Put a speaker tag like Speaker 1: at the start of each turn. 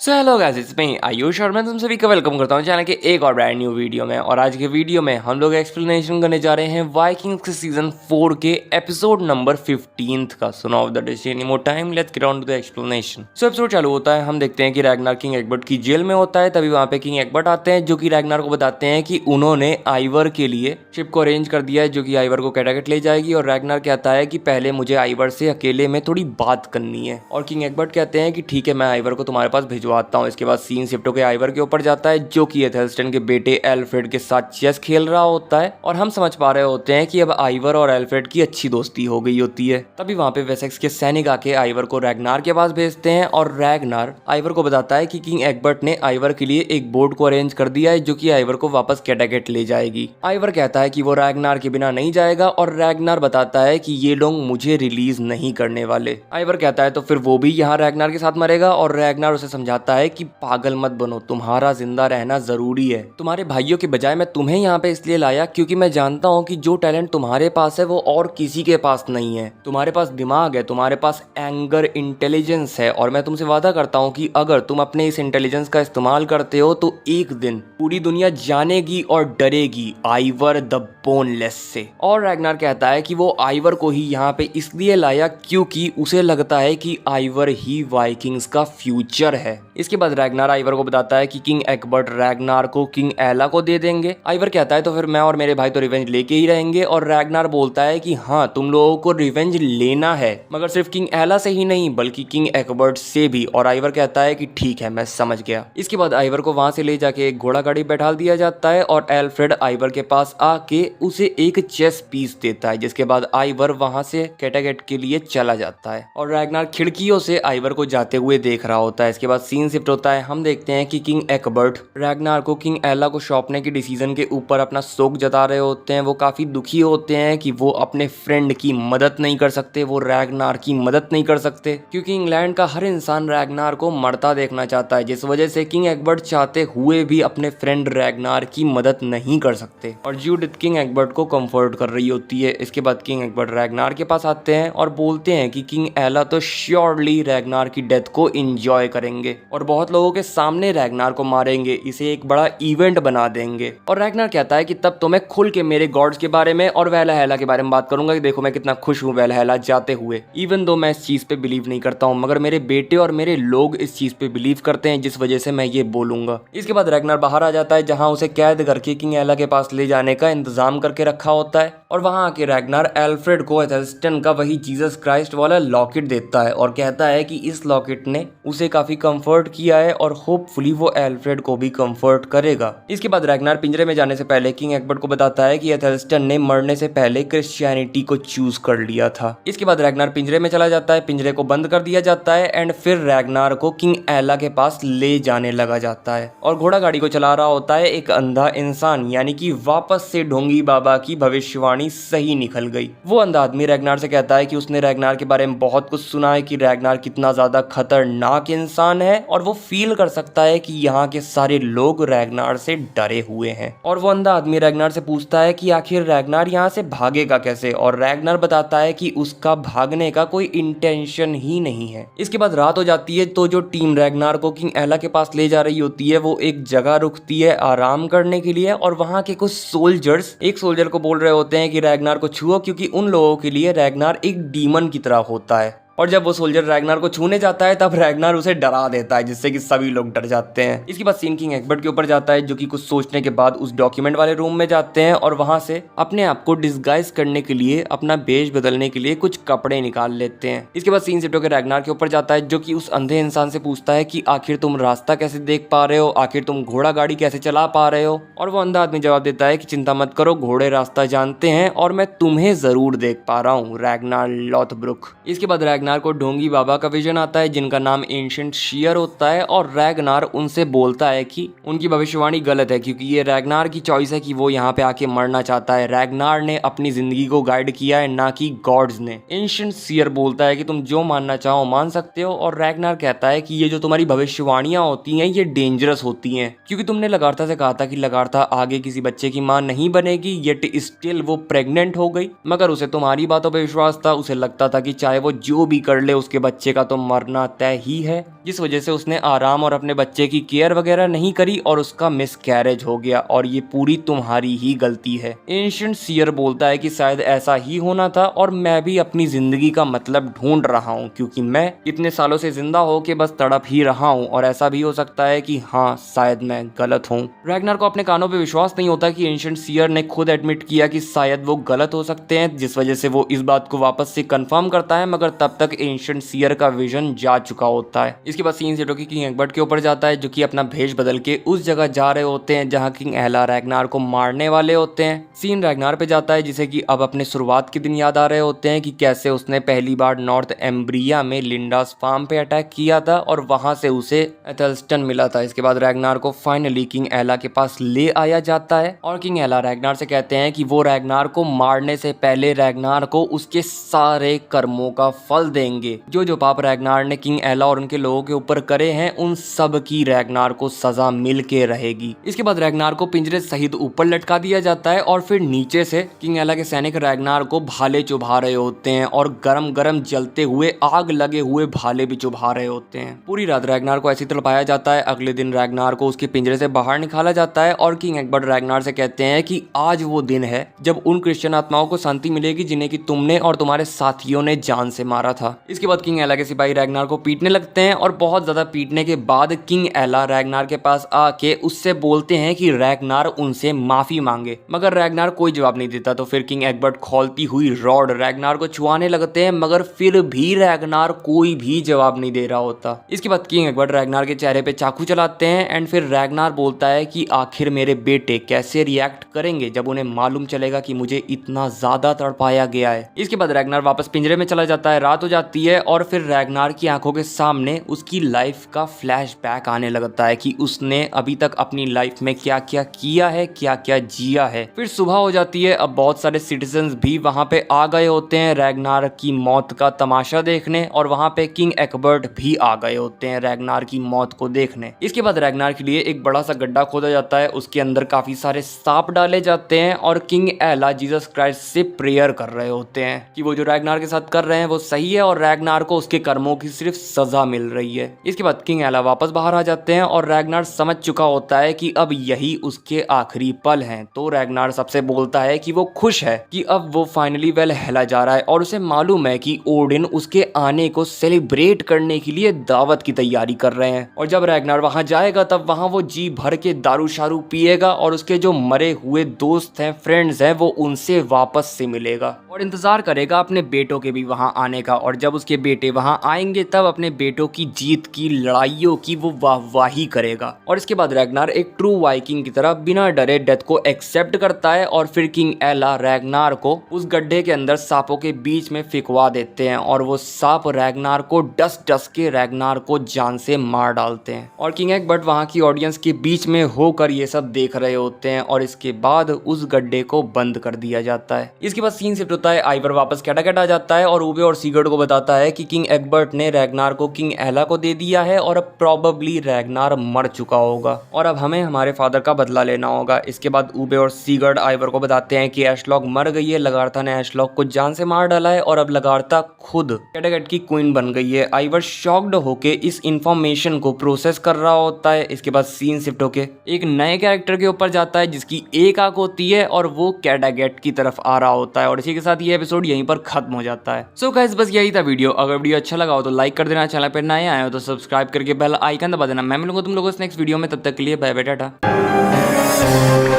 Speaker 1: So hello guys, it's me Ayush और मैं तुम सभी का वेलकम करता हूँ चैनल के एक और ब्रांड न्यू वीडियो में। और आज के वीडियो में हम लोग एक्सप्लेनेशन करने जा रहे हैं वाइकिंग्स के सीजन 4 के एपिसोड नंबर 15 का। So now the dish any more time, let's get on to the explanation. So episode चालू होता है, हम देखते हैं कि रैग्नार किंग एग्बर्ट की जेल में होता है। तभी वहाँ पे किंग एग्बर्ट आते हैं जो कि रैग्नार को बताते हैं कि उन्होंने आइवर के लिए शिप को अरेंज कर दिया है जो कि आइवर को कैटागेट ले जाएगी। और रैग्नार कहता है कि पहले मुझे आइवर से अकेले में थोड़ी बात करनी है। और किंग एग्बर्ट कहते हैं कि ठीक है, मैं आइवर को तुम्हारे पास भिजवाता हूँ। इसके बाद सीन शिफ्ट होकर आइवर के ऊपर जाता है जो कि एथेल्स्टन के बेटे एल्फ्रेड के साथ चेस खेल रहा होता है। और हम समझ पा रहे होते हैं कि अब आइवर और एल्फ्रेड की अच्छी दोस्ती हो गई होती है। तभी वहां पे वेसेक्स के सैनिक आके आइवर को रैग्नार के पास भेजते हैं और रैग्नार आइवर को बताता है कि किंग एग्बर्ट ने आइवर के लिए एक बोट को अरेंज कर दिया है जो कि आइवर को वापस कैटागेट ले जाएगी। आइवर कहता है कि वो रैग्नार के बिना नहीं जाएगा और रैग्नार बताता है कि ये लोग मुझे रिलीज नहीं करने वाले। आइवर कहता है तो फिर वो भी यहाँ रैग्नार के साथ मरेगा। और रैग्नार उसे समझाता है कि पागल मत बनो, तुम्हारा जिंदा रहना जरूरी है। तुम्हारे भाइयों के बजाय मैं तुम्हें यहाँ पे इसलिए लाया क्योंकि मैं जानता हूँ कि जो टैलेंट तुम्हारे पास है वो और किसी के पास नहीं है। तुम्हारे पास दिमाग है, तुम्हारे पास एंगर इंटेलिजेंस है और मैं तुमसे वादा करता हूँ कि अगर तुम अपने इस इंटेलिजेंस का इस्तेमाल करते हो तो एक दिन पूरी दुनिया जानेगी और डरेगी आइवर द बोनलेस से। और रैग्नार कहता है कि वो आइवर को ही यहाँ पे इसलिए लाया क्योंकि उसे लगता है कि आइवर ही वाइकिंग्स का फ्यूचर है। इसके बाद रैग्नार आइवर को बताता है कि किंग एग्बर्ट रैग्नार को किंग एला को दे देंगे। आइवर कहता है तो फिर मैं और मेरे भाई तो रिवेंज लेके ही रहेंगे। और रैग्नार बोलता है कि हाँ, तुम लोगों को रिवेंज लेना है, मगर सिर्फ किंग एला से ही नहीं बल्कि किंग एग्बर्ट से भी। और आइवर कहता है कि ठीक है, मैं समझ गया। इसके बाद आइवर को वहां से ले जाके एक घोड़ा गाड़ी बैठाल दिया जाता है और एल्फ्रेड आइवर के पास आके उसे एक चेस पीस देता है। जिसके बाद आइवर वहां से कैटागेट के लिए चला जाता है और रैग्नार खिड़कियों से आइवर को जाते हुए देख रहा होता है। इसके बाद सीन शिफ्ट होता है, हम देखते हैं कि किंग एग्बर्ट रैग्नार को किंग एला को सौंपने के डिसीजन के ऊपर अपना शोक जता रहे होते हैं। वो काफी दुखी होते हैं कि वो अपने फ्रेंड की मदद नहीं कर सकते, वो रैग्नार की मदद नहीं कर सकते क्योंकि इंग्लैंड का हर इंसान रैग्नार को मरता देखना चाहता है। जिस वजह से किंग एग्बर्ट चाहते हुए भी अपने फ्रेंड रैग्नार की मदद नहीं कर सकते। और जूडिथ किंग एग्बर्ट को कंफर्ट कर रही होती है। इसके बाद किंग एग्बर्ट रैग्नार के पास आते हैं और बोलते हैं कि किंग एला तो श्योरली रैग्नार की डेथ को एंजॉय करेंगे और बहुत लोगों के सामने रैग्नार को मारेंगे, इसे एक बड़ा इवेंट बना देंगे। और रैग्नार कहता है कि तब तो मैं खुल के मेरे गॉड्स के बारे में और वैलहैला के बारे में बात करूंगा कि देखो मैं कितना खुश हूँ वैलहैला जाते हुए। इवन दो मैं इस चीज पे बिलीव नहीं करता हूँ, मगर मेरे बेटे और मेरे लोग इस चीज पे बिलीव करते हैं, जिस वजह से मैं ये बोलूंगा। इसके बाद रैग्नार बाहर आ जाता है जहां उसे कैद करके किंग एला के पास ले जाने का इंतजाम करके रखा होता है। और वहां आके रैग्नार एल्फ्रेड को एथेल्स्टन का वही जीसस क्राइस्ट वाला लॉकेट देता है और कहता है कि इस लॉकेट ने उसे काफी कंफर्ट किया है और होपफुली वो एल्फ्रेड को भी कंफर्ट करेगा। इसके बाद रैग्नार पिंजरे में जाने से पहले किंग एग्बर्ट को बताता है कि एथेल्स्टन ने मरने से पहले क्रिश्चियनिटी को चूज कर लिया था। इसके बाद रैग्नार पिंजरे में चला जाता है, पिंजरे को बंद कर दिया जाता है एंड फिर रैग्नार को किंग एला के पास ले जाने लगा जाता है। और घोड़ा गाड़ी को चला रहा होता है एक अंधा इंसान, यानी कि वापस से ढोंगी बाबा की भविष्यवाणी सही निकल गई। वो अंधा आदमी रैग्नार से कहता है कि उसने रैग्नार के बारे में बहुत कुछ सुना है कि रैग्नार कितना ज्यादा खतरनाक इंसान है और वो फील कर सकता है कि यहाँ के सारे लोग रैग्नार से डरे हुए हैं। और वो अंधा आदमी रैग्नार से पूछता है कि आखिर रैग्नार यहाँ से भागेगा कैसे। और रैग्नार बताता है कि उसका भागने का कोई इंटेंशन ही नहीं है। इसके बाद रात हो जाती है तो जो टीम रैग्नार को किंग एला के पास ले जा रही होती है वो एक जगह रुकती है आराम करने के लिए। और वहां के कुछ सोल्जर्स एक सोल्जर को बोल रहे होते हैं कि रैग्नार को छुओ क्योंकि उन लोगों के लिए रैग्नार एक डीमन की तरह होता है। और जब वो सोल्जर रैग्नार को छूने जाता है तब रैग्नार उसे डरा देता है जिससे कि सभी लोग डर जाते हैं। इसके बाद सीन किंग एग्बर्ट के ऊपर जाता है जो कि कुछ सोचने के बाद उस डॉक्यूमेंट वाले रूम में जाते हैं और वहां से अपने आप को डिस्गाइज करने के लिए, अपना बेज बदलने के लिए कुछ कपड़े निकाल लेते हैं। इसके बाद सीन शिफ्ट होकर रैग्नार के ऊपर जाता है जो कि उस अंधे इंसान से पूछता है कि आखिर तुम रास्ता कैसे देख पा रहे हो, आखिर तुम घोड़ा गाड़ी कैसे चला पा रहे हो। और वो अंधा आदमी जवाब देता है कि चिंता मत करो, घोड़े रास्ता जानते हैं और मैं तुम्हें जरूर देख पा रहा हूँ, रैग्नार लॉथब्रुक। इसके बाद रैग्नार को ढोंगी बाबा का विजन आता है जिनका नाम एंशिएंट शियर होता है और रैग्नार उनसे बोलता है कि उनकी भविष्यवाणी गलत है क्योंकि ये रैग्नार की चॉइस है कि वो यहाँ पे आके मरना चाहता है। रैग्नार ने अपनी जिंदगी को गाइड किया है, ना कि गॉड्स ने। एंशिएंट शियर बोलता है कि तुम जो मानना चाहो मान सकते हो। और रैग्नार कहता है कि ये जो तुम्हारी भविष्यवाणियां होती हैं ये डेंजरस होती हैं क्योंकि तुमने लगार्था से कहा था कि लगार्था आगे किसी बच्चे की मां नहीं बनेगी, येट स्टिल वो प्रेग्नेंट हो गई। मगर उसे तुम्हारी बातों पर विश्वास था, उसे लगता था कि चाहे वो जो भी कर ले उसके बच्चे का तो मरना तय ही है, जिस वजह से उसने आराम और अपने बच्चे की केयर वगैरह नहीं करी और उसका मिसकैरेज हो गया और ये पूरी तुम्हारी ही गलती है। एंशिएंट सीयर बोलता है कि शायद ऐसा ही होना था और मैं भी अपनी जिंदगी का मतलब ढूंढ रहा हूँ, क्योंकि मैं इतने सालों से जिंदा होके बस तड़प ही रहा हूँ और ऐसा भी हो सकता है कि हाँ शायद मैं गलत हूँ। रैग्नार को अपने कानों पे विश्वास नहीं होता कि एंशिएंट सीयर ने खुद एडमिट किया कि शायद वो गलत हो सकते हैं, जिस वजह से वो इस बात को वापस से कंफर्म करता है, मगर तब तक एंशिएंट सीयर का विजन जा चुका होता है। इसके बाद सीन सेटो की किंग एग्बर्ट के ऊपर जाता है, जो कि अपना भेष बदल के उस जगह जा रहे होते हैं जहाँ किंग एला रैग्नार को मारने वाले होते हैं। सीन रैग्नार पे जाता है, जिसे कि अब अपने शुरुआत के दिन याद आ रहे होते हैं कि कैसे उसने पहली बार नॉर्थ एम्ब्रिया में लिंडास फार्म पे अटैक किया था और वहां से उसे एथेल्स्टन मिला था। इसके बाद रैग्नार को फाइनली किंग एला के पास ले आया जाता है और किंग एला रैग्नार से कहते हैं कि वो रैग्नार को मारने से पहले रैग्नार को उसके सारे कर्मों का फल देंगे। जो पाप रैग्नार ने किंग एला और उनके लोगों के ऊपर करे हैं उन सब की रैग्नार को सजा मिल के रहेगी। इसके बाद रैग्नार को पिंजरे सहित ऊपर लटका दिया जाता है और फिर नीचे से किंग एला के सैनिक रैग्नार को भाले चुभा रहे होते हैं और गरम गरम जलते हुए आग लगे हुए भाले भी चुभा रहे होते हैं। पूरी रात रैग्नार को ऐसी तड़पाया जाता है। अगले दिन रैग्नार को उसके पिंजरे से बाहर निकाला जाता है और किंग एग्बर्ट रैग्नार से कहते हैं कि आज वो दिन है जब उन क्रिश्चियन आत्माओं को शांति मिलेगी जिन्हें कि तुमने और तुम्हारे साथियों ने जान से मारा था। इसके बाद किंग एला के सिपाही रैग्नार को पीटने लगते हैं और बहुत ज्यादा पीटने के बाद किंग एला रैग्नार के पास आके उससे बोलते हैं कि रैग्नार उनसे माफी मांगे, मगर रैग्नार कोई जवाब नहीं देता। तो फिर किंग एग्बर्ट खोलती हुई रॉड रैग्नार को छुआने लगते हैं, मगर फिर भी रैग्नार कोई भी जवाब नहीं दे रहा होता। इसके बाद किंग एग्बर्ट रैग्नार के चेहरे पे चाकू चलाते हैं एंड फिर रैग्नार बोलता है कि आखिर मेरे बेटे कैसे रिएक्ट करेंगे जब उन्हें मालूम चलेगा कि मुझे इतना ज्यादा तड़पाया गया है। इसके बाद रैग्नार वापस पिंजरे में चला जाता है। रात हो जाती है और फिर रैग्नार की आंखों के सामने उसकी लाइफ का फ्लैशबैक आने लगता है कि उसने अभी तक अपनी लाइफ में क्या क्या किया है, क्या क्या जिया है। फिर सुबह हो जाती है। अब बहुत सारे सिटीजन्स भी वहां पे आ गए होते हैं रैग्नार की मौत का तमाशा देखने और वहां पे किंग एग्बर्ट भी आ गए होते हैं रैग्नार की मौत को देखने। इसके बाद रैग्नार के लिए एक बड़ा सा गड्ढा खोदा जाता है, उसके अंदर काफी सारे सांप डाले जाते हैं और किंग एला जीसस क्राइस्ट से प्रेयर कर रहे होते हैं कि वो जो रैग्नार के साथ कर रहे हैं वो सही है और रैग्नार को उसके कर्मों की सिर्फ सजा मिल रही है। इसके बाद किंग एला वापस बाहर आ जाते हैं और रैग्नार समझ चुका होता है कि अब यही उसके आखिरी पल हैं। तो रैग्नार सबसे बोलता है कि वो खुश है कि अब वो फाइनली वेलहेला जा रहा है और उसे मालूम है कि ओडिन उसके आने को सेलिब्रेट करने के लिए दावत की तैयारी कर रहे हैं और जब रैग्नार वहां जाएगा तब वहां वो जी भर के दारू शारू पिएगा और उसके जो मरे हुए दोस्त हैं, फ्रेंड्स हैं, वो उनसे वापस से मिलेगा और इंतजार करेगा अपने बेटों के भी वहां आने का। और जब उसके बेटे वहां आएंगे तब अपने बेटों की जीत की, लड़ाइयों की वो वाहवाही करेगा। और इसके बाद रैग्नार एक ट्रू वाइकिंग की तरह बिना डरे डेथ को एक्सेप्ट करता है और फिर किंग एला रैग्नार को उस गड्ढे के अंदर सांपों के बीच में फिकवा देते हैं और वो सांप रैग्नार को डस डस के रैग्नार को जान से मार डालते हैं। और किंग एग्बर्ट वहां की ऑडियंस के बीच में होकर ये सब देख रहे होते हैं और इसके बाद उस गड्ढे को बंद कर दिया जाता है। इसके बाद सीन शिफ्ट होता है। आइवर वापस कैटाकेट आ जाता है और उबे और सीगर्ड को बताता है कि किंग एग्बर्ट ने रैग्नार को किंग एला को दे दिया है और अब प्रोबेबली रैग्नार मर चुका होगा और अब हमें हमारे फादर का बदला लेना होगा। इसके बाद उबे और सीगर्ड आइवर को बताते हैं कि एशलॉग मर गई है, लगार्था ने एशलॉग को जान से मार डाला है और अब लगार्था खुद कैटाकेट की क्वीन बन गई है। आइवर शॉक्ड होके इस इंफॉर्मेशन को प्रोसेस कर रहा होता है। इसके बाद सीन शिफ्ट होके एक नए कैरेक्टर के ऊपर जाता है जिसकी एक आंख होती है और वो कैटाकेट की तरफ आ रहा होता है और इसी के साथ ये एपिसोड यहीं पर खत्म हो जाता है। सो गाइस बस यही था वीडियो। अगर वीडियो अच्छा लगा हो तो लाइक कर देना, चैनल पर नए आए हो तो सब्सक्राइब करके बेल आइकन दबा देना। मैं मिलूंगा तुम लोगों से नेक्स्ट वीडियो में, तब तक के लिए बाय बाय टाटा।